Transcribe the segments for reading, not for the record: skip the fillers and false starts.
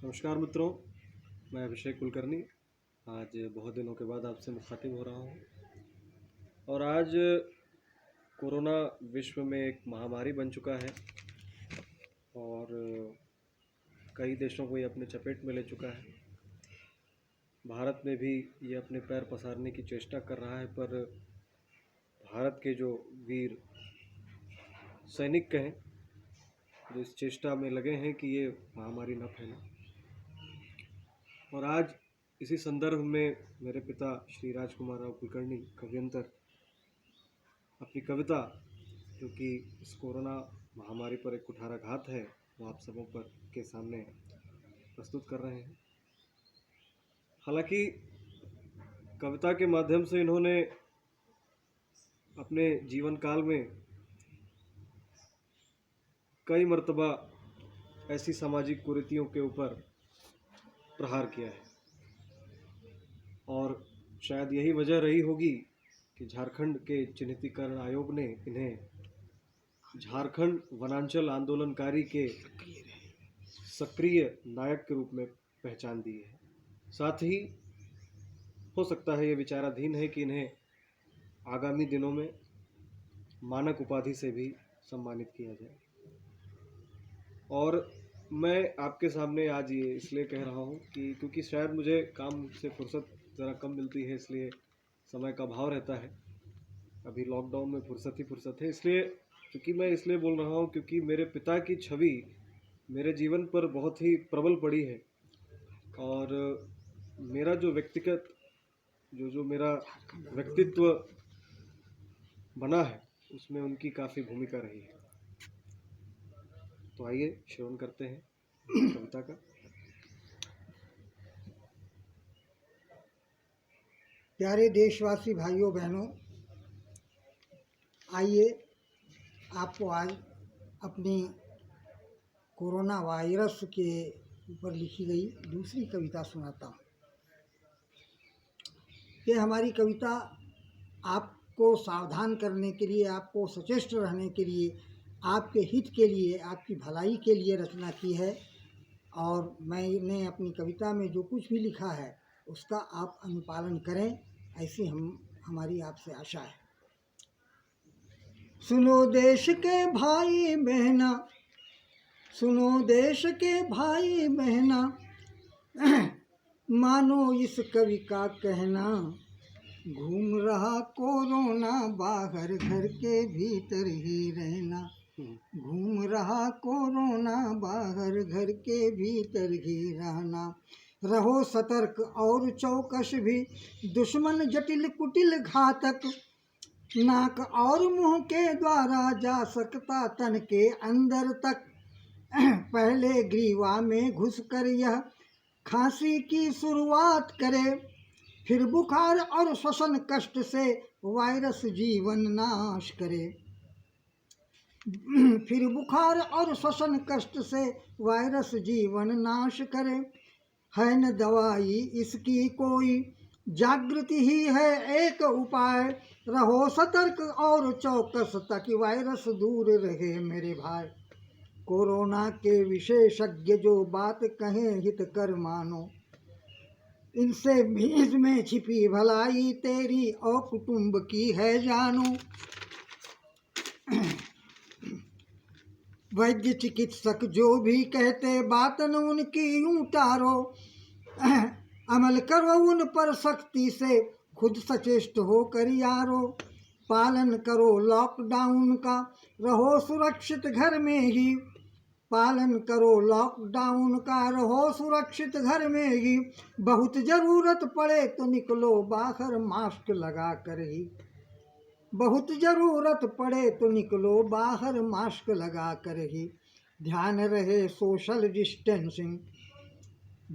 नमस्कार मित्रों, मैं अभिषेक कुलकर्णी। आज बहुत दिनों के बाद आपसे मुखातिब हो रहा हूँ और आज कोरोना विश्व में एक महामारी बन चुका है और कई देशों को ये अपने चपेट में ले चुका है। भारत में भी ये अपने पैर पसारने की चेष्टा कर रहा है, पर भारत के जो वीर सैनिक कहें जो इस चेष्टा में लगे हैं कि ये महामारी न फैले। और आज इसी संदर्भ में मेरे पिता श्री राजकुमार राव कुलकर्णी कवियंतर अपनी कविता, जो कि इस कोरोना महामारी पर एक कुठाराघात है, वो आप सबों पर के सामने प्रस्तुत कर रहे हैं। हालांकि कविता के माध्यम से इन्होंने अपने जीवन काल में कई मर्तबा ऐसी सामाजिक कुरीतियों के ऊपर प्रहार किया है और शायद यही वजह रही होगी कि झारखंड के चिन्हितीकरण आयोग ने इन्हें झारखंड वनांचल आंदोलनकारी के सक्रिय नायक के रूप में पहचान दी है। साथ ही हो सकता है ये विचाराधीन है कि इन्हें आगामी दिनों में मानक उपाधि से भी सम्मानित किया जाए। और मैं आपके सामने आज ये इसलिए कह रहा हूँ कि क्योंकि शायद मुझे काम से फुर्सत ज़रा कम मिलती है, इसलिए समय का अभाव रहता है। अभी लॉकडाउन में फुर्सत है, इसलिए क्योंकि मैं इसलिए बोल रहा हूँ क्योंकि मेरे पिता की छवि मेरे जीवन पर बहुत ही प्रबल पड़ी है और मेरा जो व्यक्तिगत जो मेरा व्यक्तित्व बना है उसमें उनकी काफ़ी भूमिका रही है। तो आइए श्रवण करते हैं कविता का। प्यारे देशवासी भाइयों बहनों, आइए आपको आज अपनी कोरोना वायरस के ऊपर लिखी गई दूसरी कविता सुनाता हूँ। ये हमारी कविता आपको सावधान करने के लिए, आपको सचेष्ट रहने के लिए, आपके हित के लिए, आपकी भलाई के लिए रचना की है और मैंने अपनी कविता में जो कुछ भी लिखा है उसका आप अनुपालन करें, ऐसी हमारी आपसे आशा है। सुनो देश के भाई बहना, सुनो देश के भाई बहना, मानो इस कवि का कहना, घूम रहा कोरोना बाहर घर के भीतर ही रहना, घूम रहा कोरोना बाहर घर के भीतर ही रहना, रहो सतर्क और चौकस भी, दुश्मन जटिल कुटिल घातक, नाक और मुंह के द्वारा जा सकता तन के अंदर तक, पहले ग्रीवा में घुसकर यह खांसी की शुरुआत करे, फिर बुखार और श्वसन कष्ट से वायरस जीवन नाश करे, फिर बुखार और श्वसन कष्ट से वायरस जीवन नाश करे, है न दवाई इसकी कोई, जागृति ही है एक उपाय, रहो सतर्क और चौकस ताकि वायरस दूर रहे मेरे भाई, कोरोना के विशेषज्ञ जो बात कहें हित कर मानो, इनसे भीज में छिपी भलाई तेरी और कुटुंब की है जानो, वैद्य चिकित्सक जो भी कहते बात न उनकी यूं टारो, अमल करो उन पर सख्ती से खुद सचेष्ट होकर यारो, पालन करो लॉकडाउन का रहो सुरक्षित घर में ही, पालन करो लॉकडाउन का रहो सुरक्षित घर में ही, बहुत ज़रूरत पड़े तो निकलो बाहर मास्क लगा कर ही, बहुत ज़रूरत पड़े तो निकलो बाहर मास्क लगा कर ही, ध्यान रहे सोशल डिस्टेंसिंग,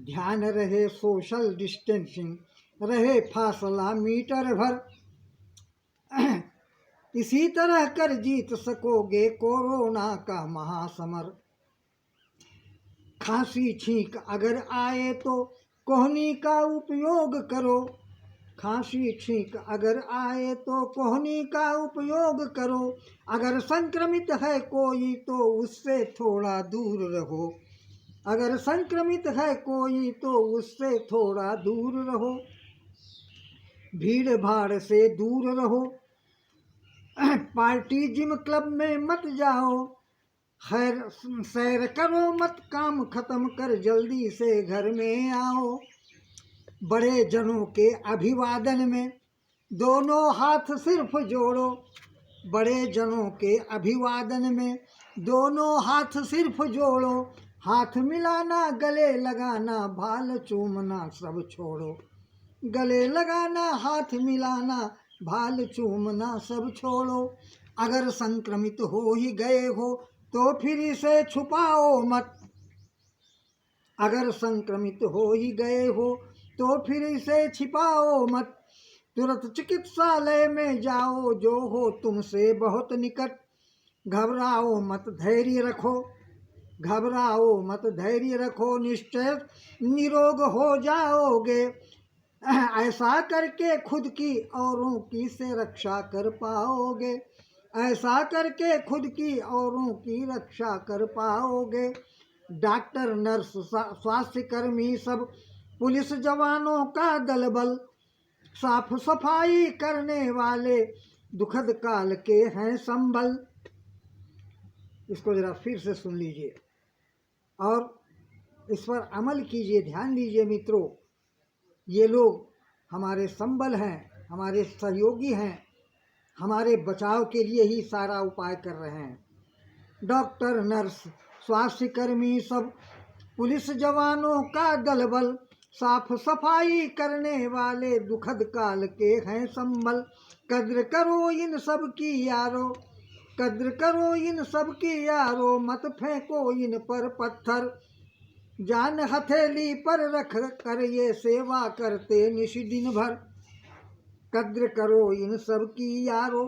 ध्यान रहे सोशल डिस्टेंसिंग, रहे फासला मीटर भर, इसी तरह कर जीत सकोगे कोरोना का महासमर, खांसी छींक अगर आए तो कोहनी का उपयोग करो, खांसी छींक अगर आए तो कोहनी का उपयोग करो, अगर संक्रमित है कोई तो उससे थोड़ा दूर रहो, अगर संक्रमित है कोई तो उससे थोड़ा दूर रहो, भीड़ भाड़ से दूर रहो, पार्टी जिम क्लब में मत जाओ, खैर सैर करो मत, काम खत्म कर जल्दी से घर में आओ। बड़े जनों के अभिवादन में दोनों हाथ सिर्फ जोड़ो, बड़े जनों के अभिवादन में दोनों हाथ सिर्फ जोड़ो, हाथ मिलाना गले लगाना भाल चूमना सब छोड़ो, गले लगाना हाथ मिलाना भाल चूमना सब छोड़ो। अगर संक्रमित हो ही गए हो तो फिर इसे छुपाओ मत, अगर संक्रमित हो ही गए हो तो फिर इसे छिपाओ मत। तुरंत चिकित्सालय में जाओ जो हो तुमसे बहुत निकट, घबराओ मत धैर्य रखो, घबराओ मत धैर्य रखो, निश्चय निरोग हो जाओगे। ऐसा करके खुद की औरों की से रक्षा कर पाओगे, ऐसा करके खुद की औरों की रक्षा कर पाओगे। डॉक्टर नर्स स्वास्थ्य कर्मी सब पुलिस जवानों का दल बल, साफ सफाई करने वाले दुखद काल के हैं संबल। इसको जरा फिर से सुन लीजिए और इस पर अमल कीजिए, ध्यान दीजिए मित्रों। ये लोग हमारे संबल हैं, हमारे सहयोगी हैं, हमारे बचाव के लिए ही सारा उपाय कर रहे हैं। डॉक्टर नर्स स्वास्थ्य कर्मी सब पुलिस जवानों का दल बल, साफ सफाई करने वाले दुखद काल के हैं संबल। कद्र करो इन सब की यारो, कद्र करो इन सब की यारो, मत फेंको इन पर पत्थर, जान हथेली पर रख कर ये सेवा करते निश दिन भर। कद्र करो इन सब की यारो,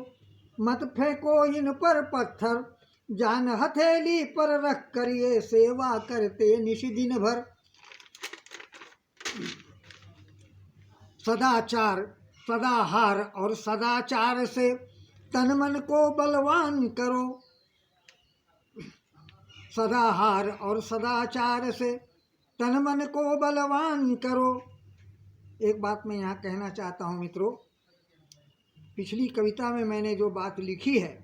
मत फेंको इन पर पत्थर, जान हथेली पर रख कर ये सेवा करते निश दिन भर। सदाचार सदाहार और सदाचार से तन मन को बलवान करो, सदाहार और सदाचार से तन मन को बलवान करो। एक बात मैं यहाँ कहना चाहता हूँ मित्रों, पिछली कविता में मैंने जो बात लिखी है,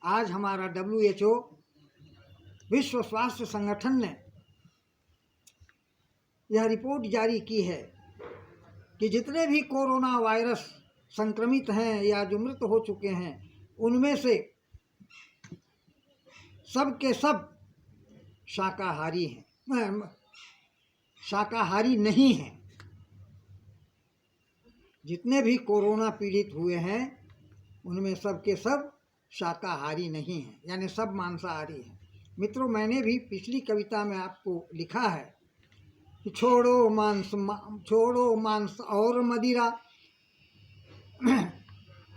आज हमारा WHO विश्व स्वास्थ्य संगठन ने यह रिपोर्ट जारी की है कि जितने भी कोरोना वायरस संक्रमित हैं या जो मृत हो चुके हैं, उनमें से सब के सब शाकाहारी हैं, शाकाहारी नहीं हैं। जितने भी कोरोना पीड़ित हुए हैं उनमें सब के सब शाकाहारी नहीं हैं, यानी सब मांसाहारी हैं। मित्रों, मैंने भी पिछली कविता में आपको लिखा है कि छोड़ो मांस और मदिरा,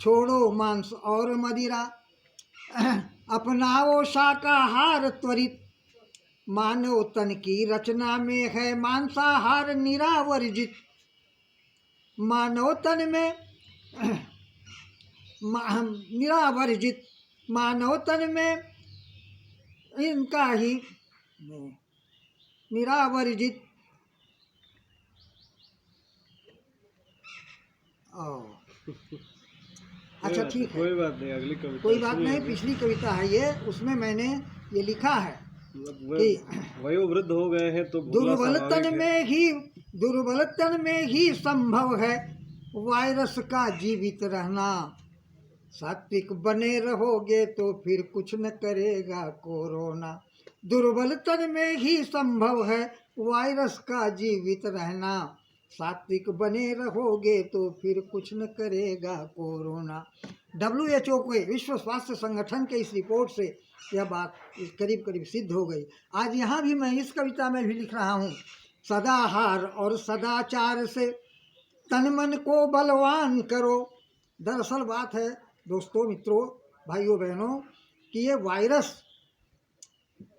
छोड़ो मांस और मदिरा, अपनाओ शाकाहार त्वरित, मानव तन की रचना में है मांसाहार निरावर्जित, मानव तन में निरावर्जित, मानव तन में इनका ही निरावर्जित। अच्छा ठीक है, कोई बात नहीं, अगली कविता कोई बात नहीं, पिछली कविता है ये, उसमें मैंने ये लिखा है कि वयोवृद्ध हो गए हैं तो दुर्बल तन में ही संभव है वायरस का जीवित रहना, सात्विक बने रहोगे तो फिर कुछ न करेगा कोरोना। दुर्बल तन में ही संभव है वायरस का जीवित रहना, सात्विक बने रहोगे तो फिर कुछ न करेगा कोरोना। WHO के विश्व स्वास्थ्य संगठन के इस रिपोर्ट से यह बात करीब करीब सिद्ध हो गई। आज यहाँ भी मैं इस कविता में भी लिख रहा हूँ, सदाहार और सदाचार से तन मन को बलवान करो। दरअसल बात है दोस्तों, मित्रों, भाइयों बहनों, कि ये वायरस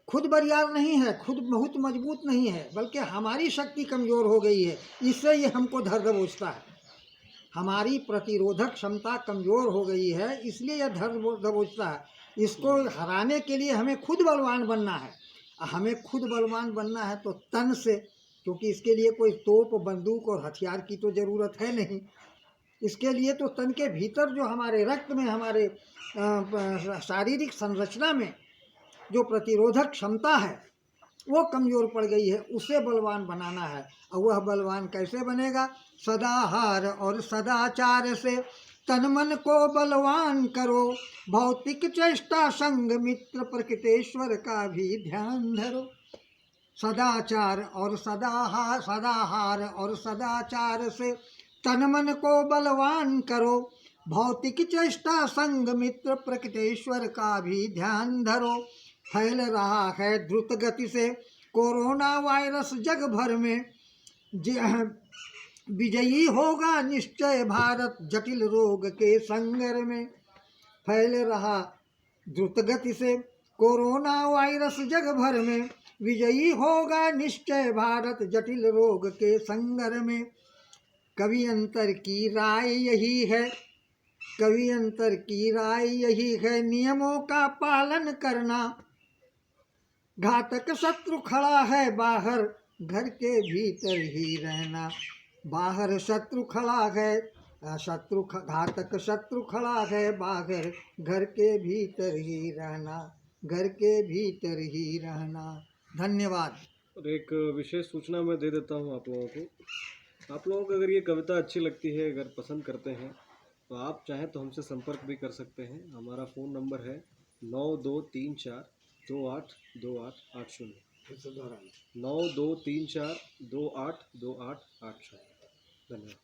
खुद बरियार नहीं है, खुद बहुत मजबूत नहीं है, बल्कि हमारी शक्ति कमज़ोर हो गई है, इससे ये हमको धर दबोचता है। हमारी प्रतिरोधक क्षमता कमज़ोर हो गई है, इसलिए यह धर दबोचता है। इसको हराने के लिए हमें खुद बलवान बनना है। हमें खुद बलवान बनना है तो तन से, क्योंकि इसके लिए कोई तोप बंदूक और हथियार की तो ज़रूरत है नहीं। इसके लिए तो तन के भीतर जो हमारे रक्त में, हमारे शारीरिक संरचना में जो प्रतिरोधक क्षमता है वो कमज़ोर पड़ गई है, उसे बलवान बनाना है। और वह बलवान कैसे बनेगा? सदाहार और सदाचार से तन मन को बलवान करो, भौतिक चेष्टा संग मित्र प्रकृतेश्वर का भी ध्यान धरो। सदाचार और सदाहार और सदाचार से तन मन को बलवान करो, भौतिक चेष्टा संग मित्र प्रकृतेश्वर का भी ध्यान धरो। फैल रहा है द्रुत गति से कोरोना वायरस जग भर में, विजयी होगा निश्चय भारत जटिल रोग के संगर में। फैल रहा द्रुत गति से कोरोना वायरस जग भर में, विजयी होगा निश्चय भारत जटिल रोग के संगर में। कवि अंतर की राय यही है, कवि अंतर की राय यही है, नियमों का पालन करना। घातक शत्रु खड़ा है बाहर, घर के भीतर ही रहना। बाहर शत्रु खड़ा है, घातक शत्रु खड़ा है बाहर, घर के भीतर ही रहना, घर के भीतर ही रहना। धन्यवाद। और एक विशेष सूचना मैं दे देता हूँ आप लोगों को। आप लोगों को अगर ये कविता अच्छी लगती है, अगर पसंद करते हैं, तो आप चाहें तो हमसे संपर्क भी कर सकते हैं। हमारा फ़ोन नंबर है 9234282880। 9234282880। धन्यवाद।